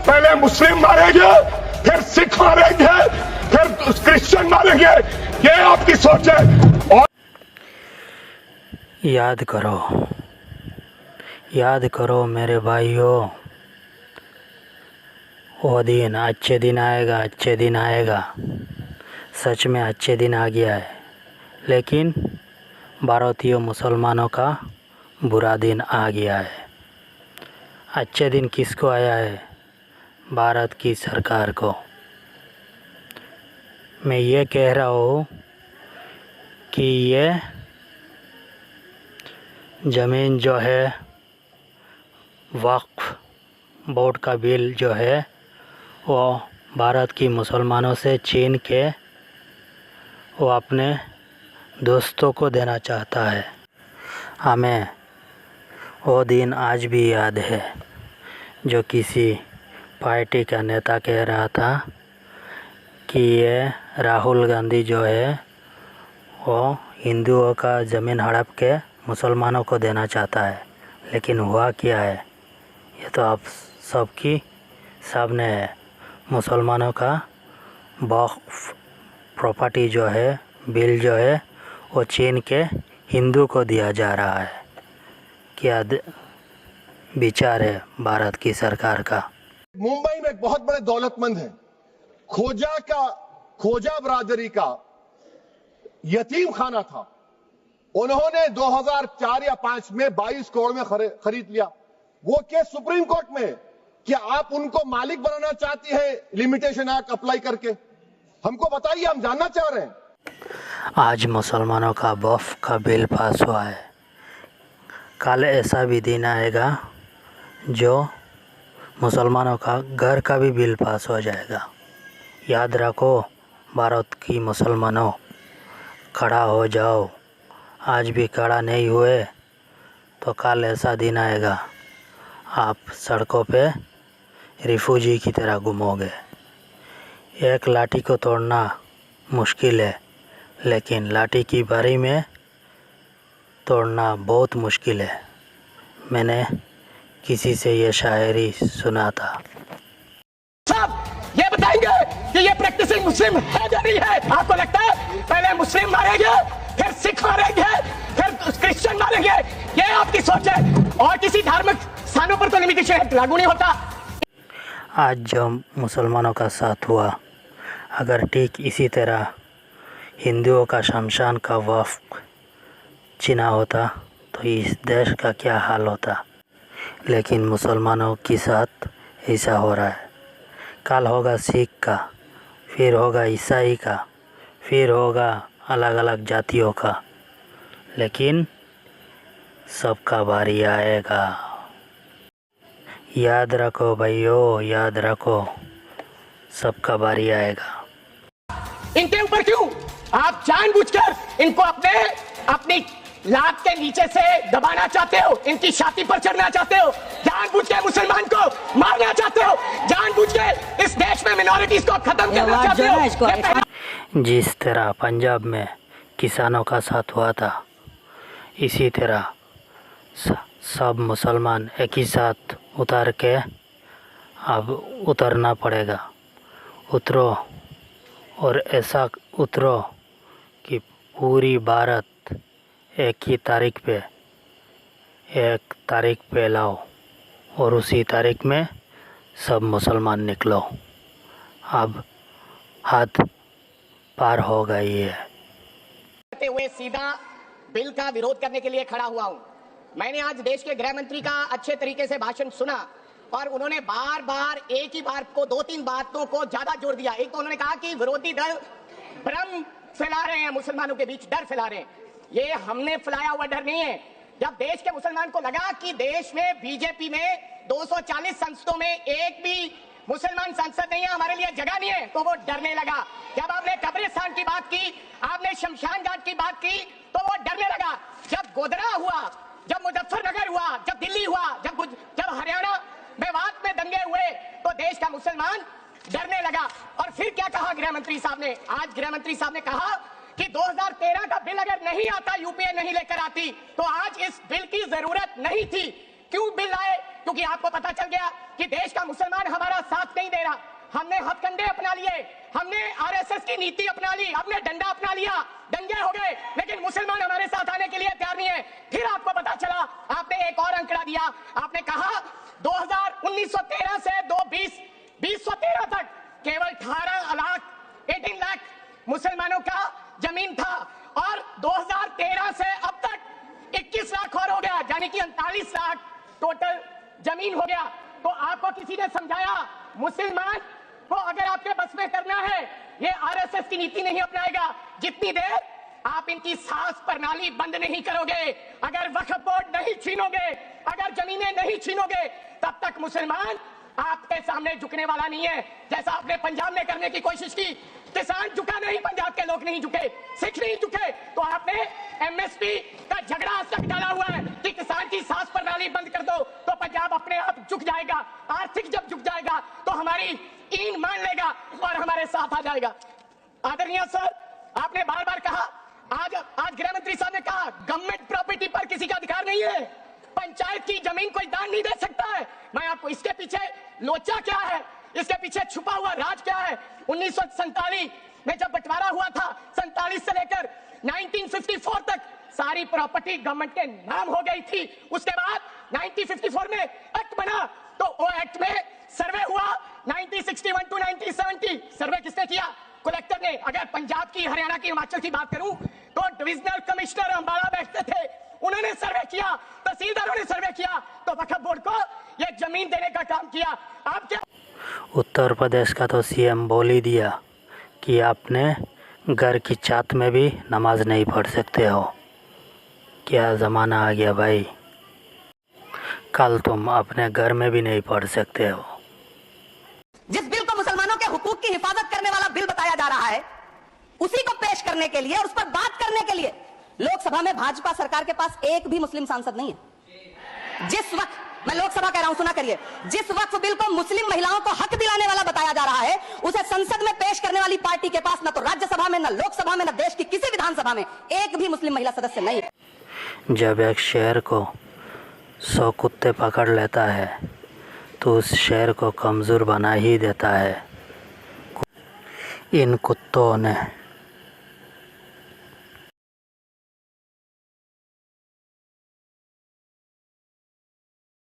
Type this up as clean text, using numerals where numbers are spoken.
पहले मुस्लिम मारेंगे, फिर सिख मारेंगे, फिर क्रिश्चियन मारेंगे। ये आपकी सोच है। और याद करो मेरे भाइयों, वो दिन, अच्छे दिन आएगा। सच में अच्छे दिन आ गया है, लेकिन भारतीय मुसलमानों का बुरा दिन आ गया है। अच्छे दिन किसको आया है? भारत की सरकार को। मैं ये कह रहा हूँ कि ये ज़मीन जो है, वक्फ बोर्ड का बिल जो है, वो भारत की मुसलमानों से छीन के वो अपने दोस्तों को देना चाहता है। हमें वो दिन आज भी याद है, जो किसी पार्टी का नेता कह रहा था कि ये राहुल गांधी जो है वो हिंदुओं का ज़मीन हड़प के मुसलमानों को देना चाहता है। लेकिन हुआ क्या है, ये तो आप सबकी सामने है। मुसलमानों का वक्फ प्रॉपर्टी जो है, बिल जो है, वो छीन के हिंदू को दिया जा रहा है। क्या विचार है भारत की सरकार का? मुंबई में एक बहुत बड़े दौलतमंद हैं, खोजा बरादरी का यतीम खाना था। उन्होंने 2004 या 5 में 22 करोड़ में खरीद लिया। वो केस सुप्रीम कोर्ट में है। क्या आप उनको मालिक बनाना चाहती हैं लिमिटेशन एक्ट अप्लाई करके? हमको बताइए, हम जानना चाह रहे हैं। आज मुसलमानों का वक्फ का बिल पास हुआ है। कल ऐसा भी दिन आएगा जो मुसलमानों का घर का भी बिल पास हो जाएगा। याद रखो भारत की मुसलमानों, खड़ा हो जाओ। आज भी खड़ा नहीं हुए तो कल ऐसा दिन आएगा, आप सड़कों पे रिफ्यूजी की तरह घूमोगे। एक लाठी को तोड़ना मुश्किल है, लेकिन लाठी की बारी में तोड़ना बहुत मुश्किल है। मैंने किसी से ये शायरी सुना था। ये बताएंगे कि ये प्रैक्टिसिंग मुस्लिम है या नहीं है? आपको लगता है पहले मुस्लिम मारेंगे, फिर सिख मारेंगे, फिर क्रिश्चियन मारेंगे? ये आपकी सोच है। और किसी धार्मिक स्थानों पर तो लिमिटेशन लागू नहीं होता। आज जो मुसलमानों का साथ हुआ, अगर ठीक इसी तरह हिंदुओं का शमशान का वक्फ छीना होता तो इस देश का क्या हाल होता। लेकिन मुसलमानों के साथ ऐसा हो रहा है। कल होगा सिख का, फिर होगा ईसाई का, फिर होगा अलग अलग जातियों का, लेकिन सबका बारी आएगा। याद रखो भाइयों, याद रखो, सबका बारी आएगा। इनके ऊपर क्यों आप जानबूझकर इनको अपनी लात के नीचे से दबाना चाहते हो? इनकी छाती पर चढ़ना चाहते हो? जानबूझ के मुसलमान को मारना चाहते हो? जानबूझ के इस देश में मिनॉरिटीज को खत्म करना चाहते हो? जिस तरह पंजाब में किसानों का साथ हुआ था, इसी तरह सब मुसलमान एक ही साथ उतर के अब उतरना पड़ेगा। उतरो और ऐसा उतरो कि पूरी भारत एक तारीख पे लाओ और उसी तारीख में सब मुसलमान निकलो। अब हद पार हो गई है। हुए सीधा बिल का विरोध करने के लिए खड़ा हुआ हूं। मैंने आज देश के गृह मंत्री का अच्छे तरीके से भाषण सुना और उन्होंने बार बार एक ही बात को, 2-3 बातों को ज्यादा जोर दिया। एक तो उन्होंने कहा कि विरोधी दल भ्रम फैला रहे हैं, मुसलमानों के बीच डर फैला रहे हैं। ये हमने फैलाया हुआ डर नहीं है। जब देश के मुसलमान को लगा कि देश में बीजेपी में 240 संसदों में एक भी मुसलमान सांसद नहीं है, हमारे लिए जगह नहीं है, तो वो डरने लगा। जब आपने कब्रिस्तान की बात की, आपने शमशान घाट की बात की, तो वो डरने लगा। जब गोधरा हुआ, जब मुजफ्फरनगर हुआ, जब दिल्ली हुआ, जब हरियाणा मेवात में दंगे हुए, तो देश का मुसलमान डरने लगा। और फिर क्या कहा गृह मंत्री साहब ने? आज गृह मंत्री साहब ने कहा कि 2013 का बिल अगर नहीं आता, यूपीए नहीं लेकर आती, तो आज इस बिल की जरूरत नहीं थी। क्यों बिल आए? क्योंकि आपको पता चल गया कि देश का मुसलमान हमारा साथ डंडे अपना लिए, हमने आरएसएस की नीति अपना ली, हमने डंडा अपना लिया, दंगे हो गए, लेकिन मुसलमान हमारे साथ आने के लिए तैयार नहीं है। फिर आपको पता चला, आपने एक और आंकड़ा दिया, आपने कहा 1913 से 2013 तक केवल 18 लाख मुसलमानों का जमीन था और 2013 से अब तक 21 लाख और हो गया, यानी कि 39 लाख टोटल जमीन हो गया। तो आपको किसी ने समझाया मुसलमान को अगर आपके बस में करना है, ये आरएसएस की नीति नहीं अपनाएगा जितनी देर आप इनकी सांस प्रणाली बंद नहीं करोगे, अगर वक्फ बोर्ड नहीं छीनोगे, अगर जमीनें नहीं छीनोगे, तब तक मुसलमान आपके सामने झुकने वाला नहीं है। जैसा आपने पंजाब में करने की कोशिश की, किसान झुका नहीं, पंजाब के लोग नहीं झुके, सिख नहीं झुके, तो आपने एमएसपी का झगड़ा आज तक डाला हुआ है कि किसान की सांस प्रणाली बंद कर दो तो पंजाब अपने आप झुक जाएगा। आर्थिक जब झुक जाएगा तो हमारी ईन मान लेगा और हमारे साथ आ जाएगा। आदरणीय सर, आपने बार बार कहा, आज गृह मंत्री साहब ने कहा गवर्नमेंट प्रॉपर्टी पर किसी का अधिकार नहीं है, पंचायत की जमीन कोई दान नहीं दे सकता है। मैं आपको इसके पीछे लोचा क्या है, इसके पीछे छुपा हुआ राज क्या है। 1947 में जब बंटवारा हुआ था, 47 से लेकर 1954 तक सारी प्रॉपर्टी गवर्नमेंट के नाम हो गई थी। उसके बाद 1954 में एक्ट बना, तो वो एक्ट में सर्वे हुआ 1961 टू 1970। सर्वे किसने किया? कलेक्टर ने। अगर पंजाब की, हरियाणा की, हिमाचल की बात करूं तो डिविजनल कमिश्नर अंबाला बैठते थे, उन्होंने सर्वे किया, तहसीलदारों ने सर्वे किया, तो वक्फ बोर्ड को ये जमीन देने का काम किया। आप क्या उत्तर प्रदेश का तो सीएम बोल ही दिया कि आपने घर की छत में भी नमाज नहीं पढ़ सकते हो। क्या ज़माना आ गया भाई, कल तुम अपने घर में भी नहीं पढ़ सकते हो। जिस बिल को मुसलमानों के हुकूक की हिफाजत करने वाला बिल बताया जा रहा है, उसी को पेश करने के लिए और उस पर बात करने के लिए लोकसभा में भाजपा सरकार के पास एक भी मुस्लिम सांसद नहीं है। जिस वक्त, मैं लोकसभा कह रहा हूं, सुना करिए, जिस वक्त बिल को मुस्लिम महिलाओं को हक दिलाने वाला बताया जा रहा है, उसे संसद में पेश करने वाली पार्टी के पास न तो राज्यसभा में, न लोकसभा में, न देश की किसी विधानसभा में एक भी मुस्लिम महिला सदस्य नहीं है। जब एक शेर को 100 कुत्ते पकड़ लेता है तो उस शेर को कमज़ोर बना ही देता है। इन कुत्तों ने